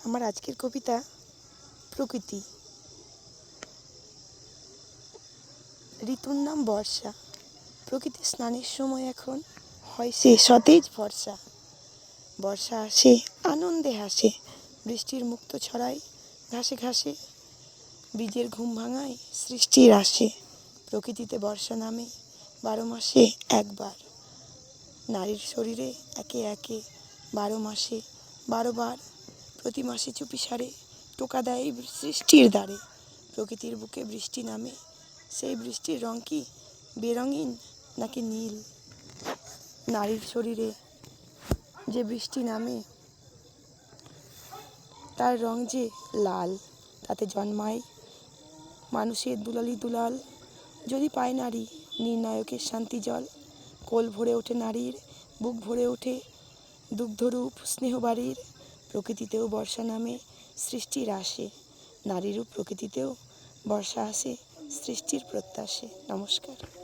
আমার আজকের কবিতা প্রকৃতি। ঋতুর নাম বর্ষা। প্রকৃতি স্নানের সময় এখন হয় সে সতেজ বর্ষা। বর্ষা আসে আনন্দে হাসে, বৃষ্টির মুক্ত ছড়ায় ঘাসে ঘাসে, বীজের ঘুম ভাঙায় সৃষ্টির আসে। প্রকৃতিতে বর্ষা নামে 12 মাসে একবার। নারীর শরীরে একে একে 12 মাসে 12 বার। প্রতি মাসে চুপি সারে টোকা দেয় সৃষ্টির দ্বারে। প্রকৃতির বুকে বৃষ্টি নামে, সেই বৃষ্টির রং কি বেরঙিন নাকি নীল? নারীর শরীরে যে বৃষ্টি নামে তার রং যে লাল। তাতে জন্মায় মানুষের দুলালি দুলাল। যদি পায় নারী নির্ণায়কের শান্তি জল, কোল ভরে ওঠে নারীর, বুক ভরে ওঠে দুগ্ধরূপ স্নেহবাড়ির। প্রকৃতিতেও বর্ষা নামে সৃষ্টির আসে, নারীরূপ প্রকৃতিতেও বর্ষা আসে সৃষ্টির প্রত্যাশে। নমস্কার।